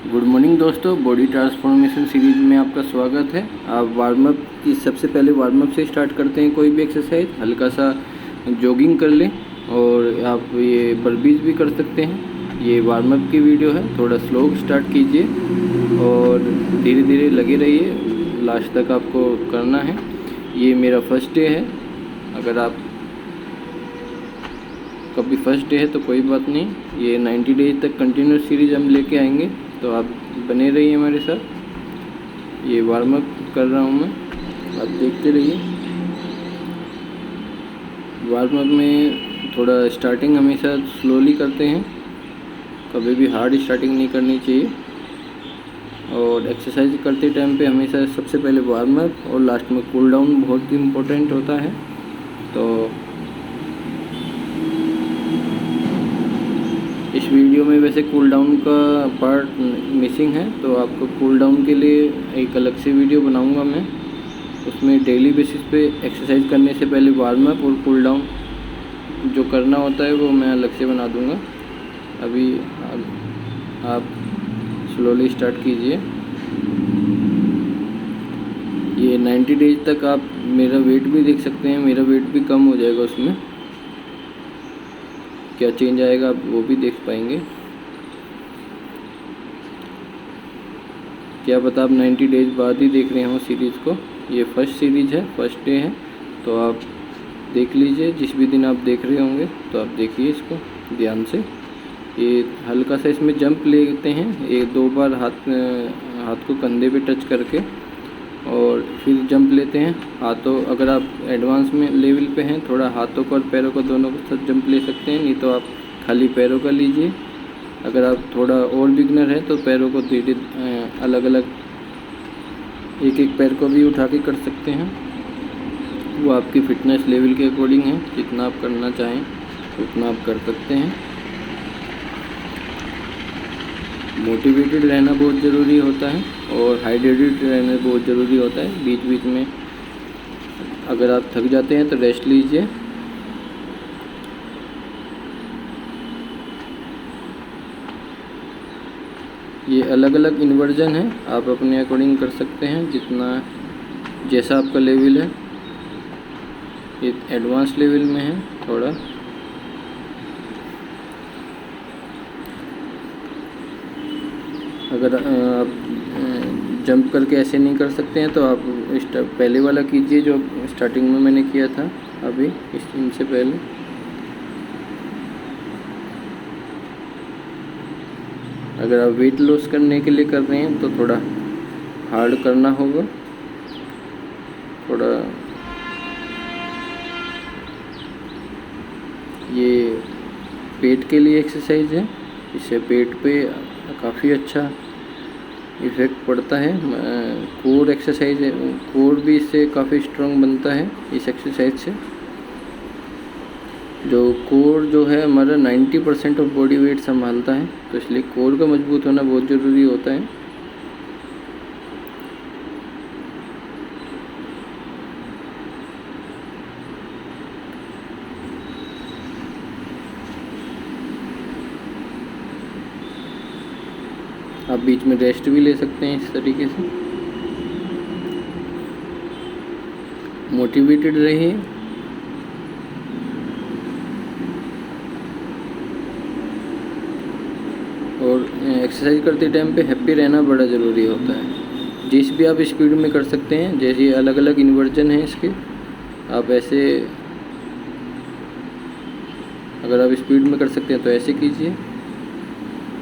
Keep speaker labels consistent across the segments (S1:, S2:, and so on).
S1: Good morning दोस्तों, body transformation series में आपका स्वागत है। आप वार्म अप की सबसे पहले वार्म अप से स्टार्ट करते हैं। कोई भी एक्सरसाइज हल्का सा जॉगिंग कर लें और आप ये बर्पीज भी कर सकते हैं। ये वार्म अप की वीडियो है, थोड़ा स्लो स्टार्ट कीजिए और धीरे धीरे लगे रहिए, लास्ट तक आपको करना है। ये मेरा फर्स्ट डे है। अगर आप कभी फर्स्ट डे है तो कोई बात नहीं, ये 90 डेज तक कंटिन्यूस सीरीज हम लेके आएंगे, तो आप बने रहिए हमारे साथ। ये वार्म अप कर रहा हूँ मैं, आप देखते रहिए। वार्म अप में थोड़ा स्टार्टिंग हमेशा स्लोली करते हैं, कभी भी हार्ड स्टार्टिंग नहीं करनी चाहिए। और एक्सरसाइज करते टाइम पे हमेशा सबसे पहले वार्म अप और लास्ट में कूल डाउन बहुत इम्पोर्टेंट होता है। तो इस वीडियो में वैसे कूल डाउन का पार्ट मिसिंग है, तो आपको कूल डाउन के लिए एक अलग से वीडियो बनाऊंगा मैं। उसमें डेली बेसिस पे एक्सरसाइज करने से पहले वार्म अप और कूल डाउन जो करना होता है वो मैं अलग से बना दूंगा। अभी आप स्लोली स्टार्ट कीजिए। ये 90 डेज तक आप मेरा वेट भी देख सकते हैं, मेरा वेट भी कम हो जाएगा, उसमें क्या चेंज आएगा आप वो भी देख पाएंगे। क्या पता आप 90 डेज बाद ही देख रहे हो सीरीज़ को। ये फर्स्ट सीरीज है, फर्स्ट डे है, तो आप देख लीजिए। जिस भी दिन आप देख रहे होंगे तो आप देखिए इसको ध्यान से। ये हल्का सा इसमें जंप लेते हैं, एक दो बार हाथ को कंधे पे टच करके और फिर जंप लेते हैं। हाथों अगर आप एडवांस में लेवल पे हैं, थोड़ा हाथों को और पैरों को दोनों के साथ जंप ले सकते हैं, नहीं तो आप खाली पैरों का लीजिए। अगर आप थोड़ा और बिगनर है तो पैरों को धीरे अलग अलग एक एक पैर को भी उठा के कर सकते हैं। वो आपकी फ़िटनेस लेवल के अकॉर्डिंग है, जितना आप करना चाहें उतना आप कर सकते हैं। मोटिवेटेड रहना बहुत ज़रूरी होता है और हाइड्रेटेड रहना बहुत ज़रूरी होता है। बीच बीच में अगर आप थक जाते हैं तो रेस्ट लीजिए। ये अलग अलग इन्वर्जन है, आप अपने अकॉर्डिंग कर सकते हैं, जैसा आपका लेवल है। ये एडवांस लेवल में है थोड़ा। अगर आप जंप करके ऐसे नहीं कर सकते हैं तो आप पहले वाला कीजिए जो स्टार्टिंग में मैंने किया था अभी इनसे पहले। अगर आप वेट लॉस करने के लिए कर रहे हैं तो थोड़ा हार्ड करना होगा, थोड़ा। ये पेट के लिए एक्सरसाइज है, इससे पेट पे काफ़ी अच्छा इफ़ेक्ट पड़ता है। कोर एक्सरसाइज है, कोर भी इससे काफ़ी स्ट्रॉन्ग बनता है इस एक्सरसाइज से। जो कोर जो है हमारा 90% ऑफ बॉडी वेट संभालता है, तो इसलिए कोर का मजबूत होना बहुत ज़रूरी होता है। आप बीच में रेस्ट भी ले सकते हैं इस तरीके से। मोटिवेटेड रहिए। और एक्सरसाइज करते टाइम पे हैप्पी रहना बड़ा ज़रूरी होता है। जिस भी आप स्पीड में कर सकते हैं, जैसे अलग अलग इन्वर्जन है इसके, आप ऐसे अगर आप स्पीड में कर सकते हैं तो ऐसे कीजिए,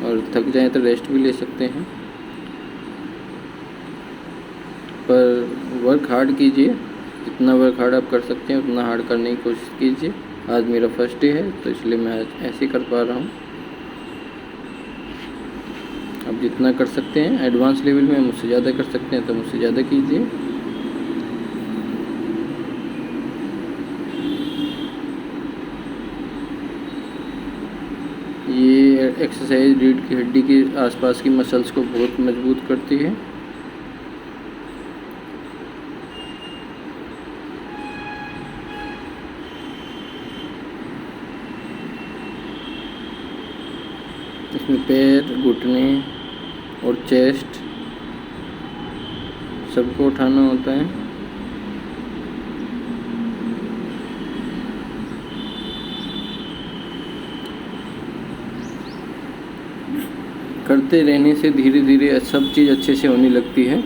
S1: और थक जाए तो रेस्ट भी ले सकते हैं। पर वर्क हार्ड कीजिए, जितना वर्क हार्ड आप कर सकते हैं उतना हार्ड करने की कोशिश कीजिए। आज मेरा फर्स्ट डे है तो इसलिए मैं आज ऐसे कर पा रहा हूँ। आप जितना कर सकते हैं एडवांस लेवल में, मुझसे ज़्यादा कर सकते हैं तो मुझसे ज़्यादा कीजिए। ये एक्सरसाइज रीढ़ की हड्डी के आसपास की मसल्स को बहुत मजबूत करती है। इसमें पैर, घुटने, और चेस्ट सबको उठाना होता है। करते रहने से धीरे धीरे सब चीज़ अच्छे से होने लगती है।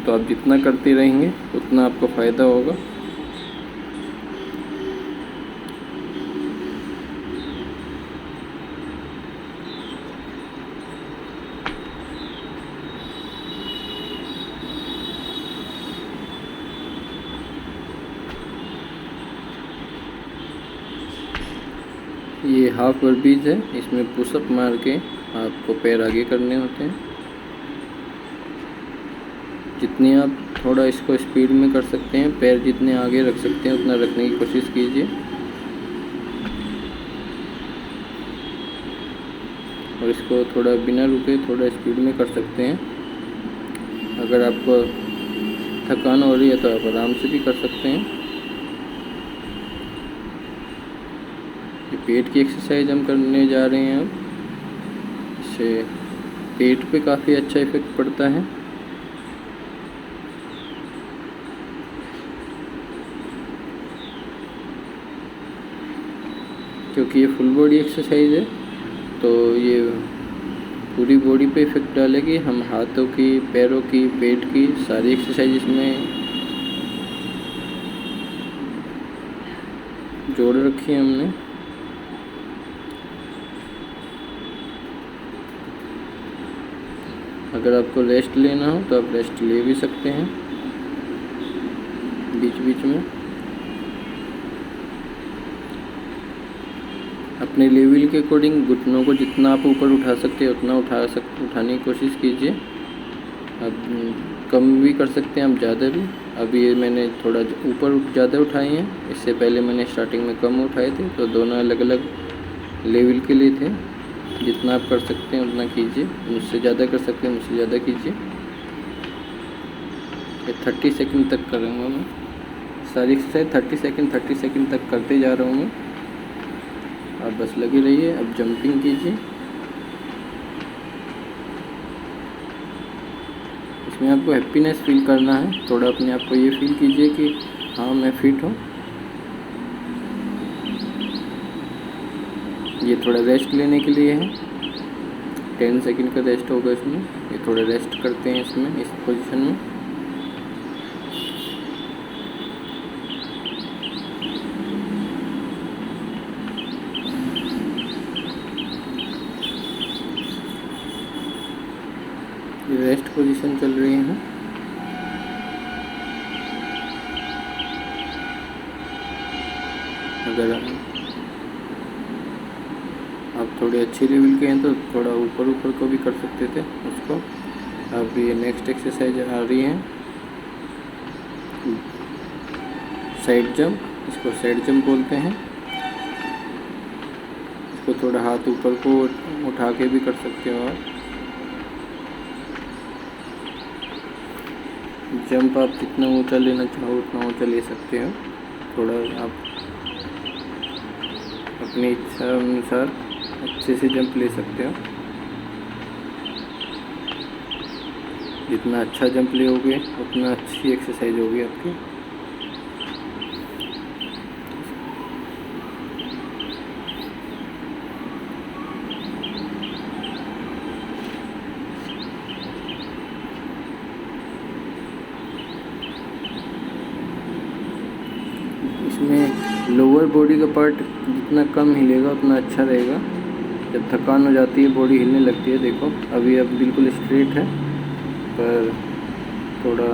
S1: तो आप जितना करते रहेंगे उतना आपको फ़ायदा होगा। ये हाफ बर्पीज है, इसमें पुशअप मार के आपको पैर आगे करने होते हैं। जितनी आप थोड़ा इसको स्पीड में कर सकते हैं, पैर जितने आगे रख सकते हैं उतना रखने की कोशिश कीजिए। और इसको थोड़ा बिना रुके थोड़ा स्पीड में कर सकते हैं। अगर आपको थकान हो रही है तो आप आराम से भी कर सकते हैं। ये पेट की एक्सरसाइज हम करने जा रहे हैं अब। इससे पेट पे काफ़ी अच्छा इफेक्ट पड़ता है। क्योंकि ये फुल बॉडी एक्सरसाइज है तो ये पूरी बॉडी पे इफेक्ट डालेगी। हम हाथों की, पैरों की, पेट की सारी एक्सरसाइज इसमें जोड़ रखी है हमने। अगर आपको रेस्ट लेना हो तो आप रेस्ट ले भी सकते हैं बीच बीच में। अपने लेवल के अकॉर्डिंग घुटनों को जितना आप ऊपर उठा सकते हैं उतना उठाने की कोशिश कीजिए। अब कम भी कर सकते हैं, आप ज़्यादा भी। अभी ये मैंने थोड़ा ऊपर ज़्यादा उठाए हैं, इससे पहले मैंने स्टार्टिंग में कम उठाए थे। तो दोनों अलग अलग लेवल के लिए थे। जितना आप कर सकते हैं उतना कीजिए। मुझसे ज़्यादा कर सकते हैं मुझसे ज़्यादा कीजिए। ये 30 सेकंड तक करूँगा मैं सारी एक्सरसाइज। 30 सेकंड तक करते जा रहा हूँ मैं। आप बस लगे रहिए। अब जंपिंग कीजिए। इसमें आपको हैप्पीनेस फील करना है। थोड़ा अपने आप को ये फील कीजिए कि हाँ मैं फिट हूँ। ये थोड़ा रेस्ट लेने के लिए है। 10 सेकंड का रेस्ट होगा इसमें। ये थोड़ा रेस्ट करते हैं इसमें, इस पोजीशन में। ये रेस्ट पोजीशन चल रही है। अगर आप थोड़े अच्छे लेवल के हैं तो थोड़ा ऊपर ऊपर को भी कर सकते थे उसको। अब ये नेक्स्ट एक्सरसाइज आ रही है साइड जंप। इसको साइड जंप बोलते हैं। इसको थोड़ा हाथ ऊपर को उठा के भी कर सकते हो आप। जंप आप जितना ऊंचा लेना चाहो उतना ऊंचा ले सकते हो। थोड़ा आप अपनी इच्छा अनुसार अच्छे से जंप ले सकते हो। जितना अच्छा जंप लोगे उतना अच्छी एक्सरसाइज होगी आपकी। इसमें लोअर बॉडी का पार्ट जितना कम हिलेगा उतना अच्छा रहेगा। जब थकान हो जाती है बॉडी हिलने लगती है। देखो अभी अब बिल्कुल स्ट्रेट है पर थोड़ा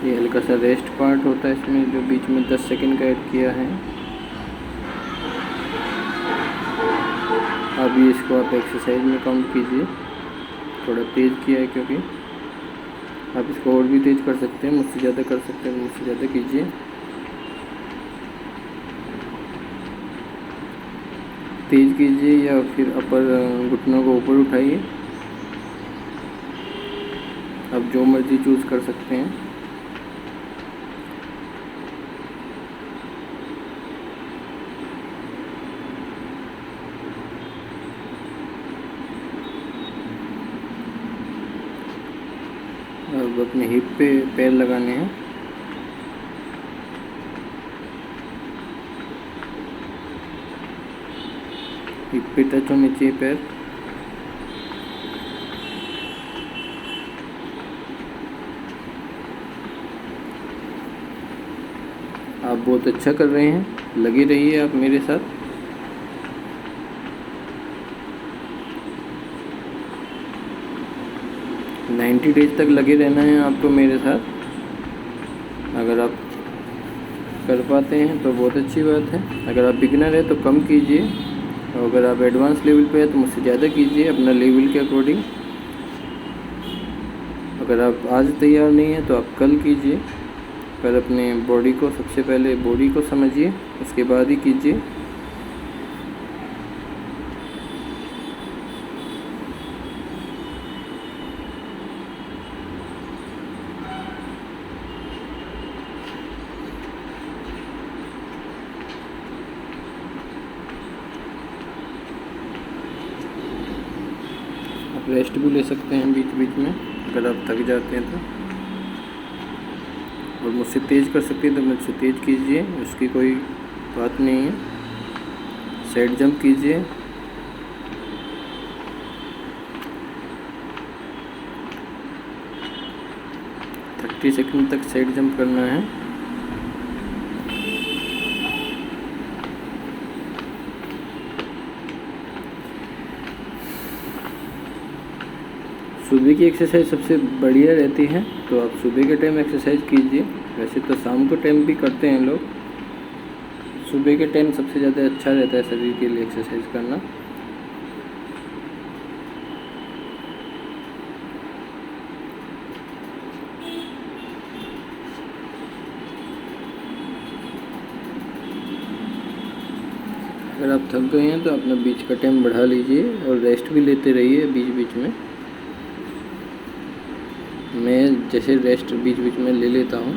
S1: ये हल्का सा रेस्ट पार्ट होता है इसमें, जो बीच में 10 सेकंड का ऐड किया है। अभी इसको आप एक्सरसाइज में काउंट कीजिए। थोड़ा तेज़ किया है क्योंकि आप इसको और भी तेज़ कर सकते हैं। मुझसे ज़्यादा कर सकते हैं, मुझसे ज़्यादा कीजिए। तेज़ कीजिए या फिर अपर घुटनों को ऊपर उठाइए। आप जो मर्ज़ी चूज़ कर सकते हैं। अब अपने हिप पे पैर लगाने हैं। हिप पे टच होने चाहिए पैर। आप बहुत अच्छा कर रहे हैं, लगे रहिए आप मेरे साथ। नाइन्टी डेज तक लगे रहना है आपको मेरे साथ। अगर आप कर पाते हैं तो बहुत अच्छी बात है। अगर आप बिगिनर है तो कम कीजिए, और अगर आप एडवांस लेवल पे है तो मुझसे ज़्यादा कीजिए अपना लेवल के अकॉर्डिंग। अगर आप आज तैयार नहीं है तो आप कल कीजिए। पर अपने बॉडी को, सबसे पहले बॉडी को समझिए, उसके बाद ही कीजिए। रेस्ट भी ले सकते हैं बीच बीच में अगर आप थक जाते हैं तो। और मुझसे तेज़ कर सकते हैं तो मुझसे तेज़ कीजिए, उसकी कोई बात नहीं है। साइड जंप कीजिए। थर्टी सेकंड तक साइड जंप करना है। सुबह की एक्सरसाइज सबसे बढ़िया रहती है, तो आप सुबह के टाइम एक्सरसाइज कीजिए। वैसे तो शाम को टाइम भी करते हैं लोग, सुबह के टाइम सबसे ज़्यादा अच्छा रहता है शरीर के लिए एक्सरसाइज करना। अगर आप थक गए हैं तो अपना बीच का टाइम बढ़ा लीजिए और रेस्ट भी लेते रहिए बीच बीच में। मैं जैसे रेस्ट बीच बीच में ले लेता हूँ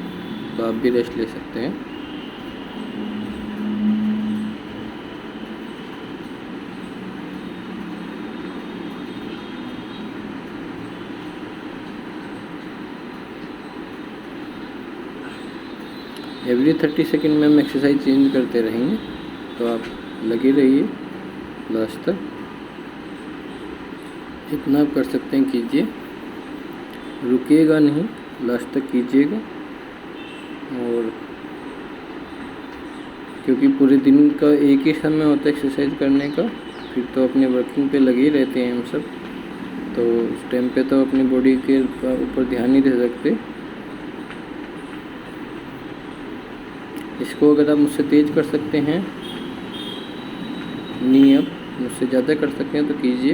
S1: तो आप भी रेस्ट ले सकते हैं। एवरी 30 सेकंड में हम एक्सरसाइज चेंज करते रहेंगे, तो आप लगे रहिए लास्ट तक। जितना आप कर सकते हैं कीजिए, रुकिएगा नहीं, लास्ट तक कीजिएगा। और क्योंकि पूरे दिन का एक ही समय होता है एक्सरसाइज करने का, फिर तो अपने वर्किंग पे लगे ही रहते हैं हम सब, तो उस टाइम पे तो अपनी बॉडी के ऊपर ध्यान नहीं दे सकते। इसको अगर आप मुझसे तेज़ कर सकते हैं, नी अप मुझसे ज़्यादा कर सकते हैं तो कीजिए।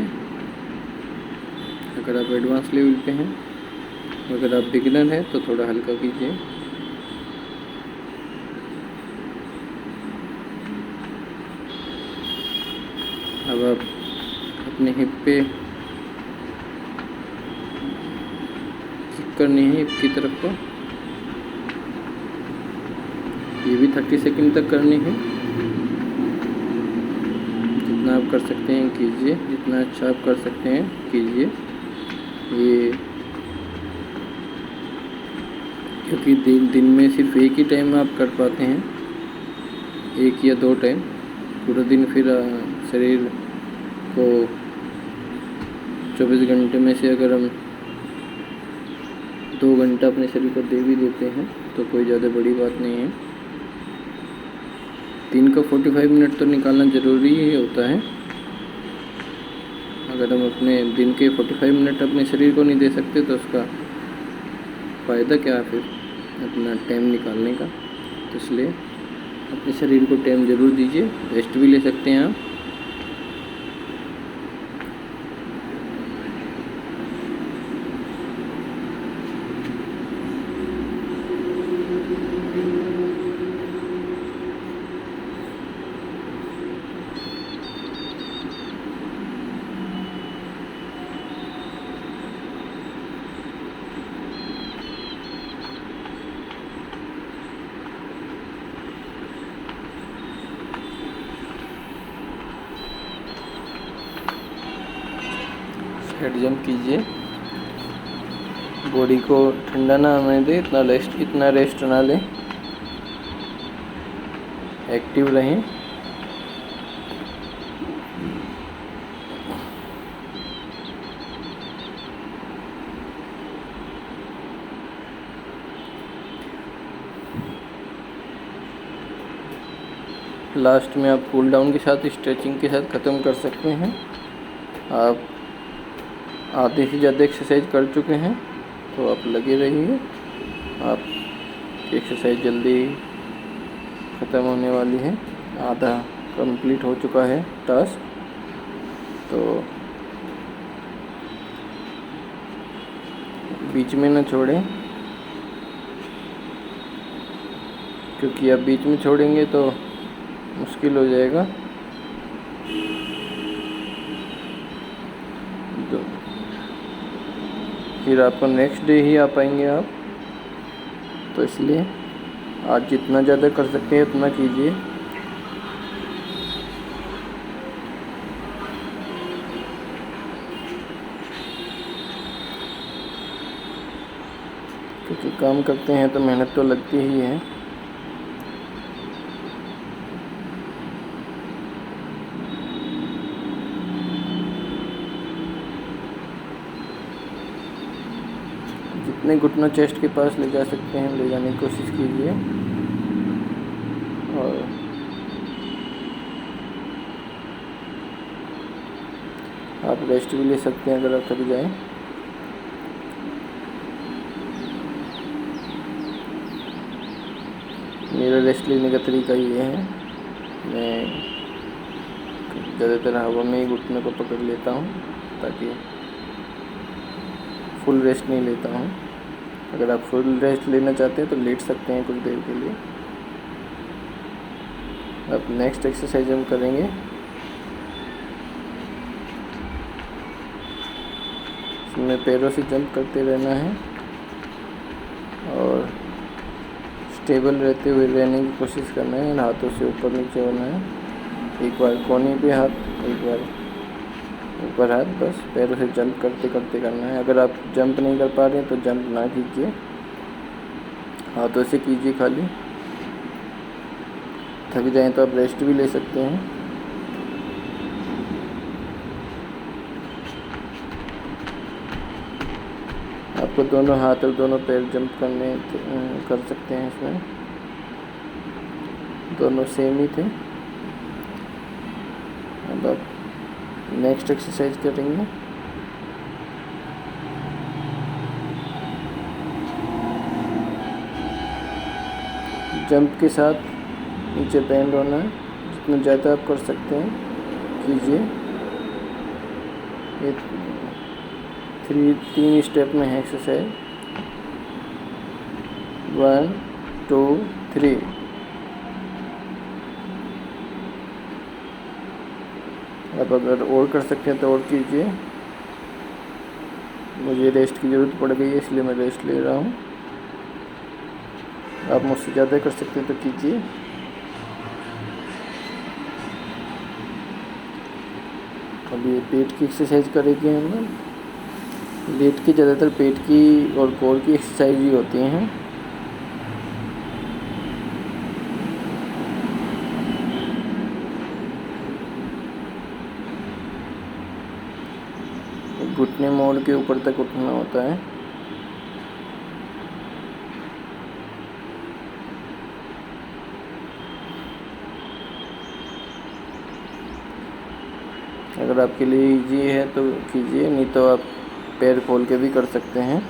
S1: अगर आप एडवांस लेवल पे हैं, अगर आप बिगिनर हैं तो थोड़ा हल्का कीजिए। अब आप अपने हिप पे किक करनी है, हिप की तरफ को। ये भी 30 सेकंड तक करनी है। जितना आप कर सकते हैं कीजिए, जितना अच्छा आप कर सकते हैं कीजिए। ये क्योंकि दिन में सिर्फ एक ही टाइम आप कर पाते हैं, एक या दो टाइम। पूरा दिन फिर शरीर को 24 घंटे में से अगर हम 2 घंटा अपने शरीर को दे भी देते हैं तो कोई ज़्यादा बड़ी बात नहीं है। दिन का 45 मिनट तो निकालना ज़रूरी ही होता है। अगर हम अपने दिन के 45 मिनट अपने शरीर को नहीं दे सकते तो उसका फ़ायदा क्या है फिर अपना टाइम निकालने का। तो इसलिए अपने शरीर को टाइम ज़रूर दीजिए। रेस्ट भी ले सकते हैं आप। हेड जंप कीजिए। बॉडी को ठंडा ना होने दें, इतना रेस्ट ना लें, एक्टिव रहें। लास्ट में आप कूल डाउन के साथ स्ट्रेचिंग के साथ ख़त्म कर सकते हैं। आप आधे से ज़्यादा एक्सरसाइज कर चुके हैं तो आप लगे रहिए, आप एक्सरसाइज जल्दी ख़त्म होने वाली है। आधा कंप्लीट हो चुका है टास्क, तो बीच में न छोड़ें, क्योंकि आप बीच में छोड़ेंगे तो मुश्किल हो जाएगा। तो फिर आपको नेक्स्ट डे ही आ पाएंगे आप, तो इसलिए आज जितना ज़्यादा कर सकते हैं उतना कीजिए। क्योंकि काम करते हैं तो मेहनत तो लगती ही है। जितने घुटनों चेस्ट के पास ले जा सकते हैं ले जाने की कोशिश कीजिए। और आप रेस्ट भी ले सकते हैं अगर आप थक जाएं। मेरा रेस्ट लेने का तरीका ये है, मैं ज़्यादातर हवा में ही घुटनों को पकड़ लेता हूँ, ताकि फुल रेस्ट नहीं लेता हूँ। अगर आप फुल रेस्ट लेना चाहते हैं तो लेट सकते हैं कुछ देर के लिए। अब नेक्स्ट एक्सरसाइज हम करेंगे। इसमें पैरों से जंप करते रहना है और स्टेबल रहते हुए रहने की कोशिश करना है। हाथों से ऊपर नीचे होना है, एक बार कोहनी पे हाथ, एक बार ऊपर हाथ, बस पैरों से जंप करते करते करना है। अगर आप जंप नहीं कर पा रहे हैं तो जंप ना कीजिए, हाथों से कीजिए खाली। थक जाएं तो आप रेस्ट भी ले सकते हैं। आपको दोनों हाथ और दोनों पैर जंप कर सकते हैं। इसमें दोनों सेम ही थे। अब आप नेक्स्ट एक्सरसाइज करेंगे। जंप के साथ नीचे बैंड होना है, जितना ज़्यादा आप कर सकते हैं कीजिए। ये 3 स्टेप में है एक्सरसाइज, 1 2 3। आप अगर और कर सकते हैं तो और कीजिए। मुझे रेस्ट की ज़रूरत पड़ गई है इसलिए मैं रेस्ट ले रहा हूँ। आप मुझसे ज़्यादा कर सकते हैं तो कीजिए। अब ये पेट की एक्सरसाइज करेंगे हम लोग। लेट की ज़्यादातर पेट की और कोर की एक्सरसाइज ही होती हैं। घुटने मोड़ के ऊपर तक उठना होता है। अगर आपके लिए इजी है तो कीजिए, नहीं तो आप पैर खोल के भी कर सकते हैं।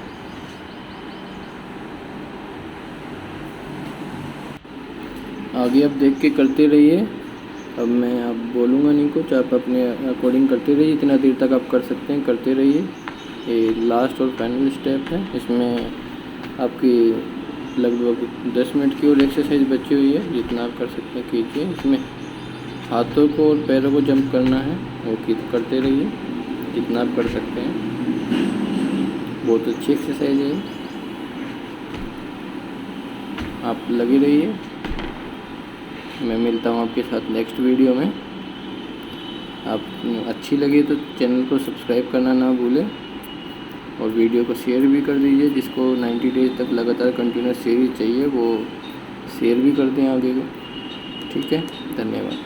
S1: आगे आप देख के करते रहिए। अब मैं आप बोलूँगा नहीं कुछ, आप अपने अकॉर्डिंग करते रहिए। जितना देर तक आप कर सकते हैं करते रहिए। ये लास्ट और फाइनल स्टेप है। इसमें आपकी लगभग 10 मिनट की और एक्सरसाइज बची हुई है। जितना आप कर सकते हैं कीजिए। इसमें हाथों को और पैरों को जंप करना है, वो करते रहिए जितना आप कर सकते हैं। बहुत अच्छी एक्सरसाइज है, आप लगे रहिए। मैं मिलता हूँ आपके साथ नेक्स्ट वीडियो में। आप अच्छी लगे तो चैनल को सब्सक्राइब करना ना भूलें और वीडियो को शेयर भी कर दीजिए। जिसको 90 डेज तक लगातार कंटिन्यूस सीरीज चाहिए वो शेयर भी कर दें आगे को। ठीक है, धन्यवाद।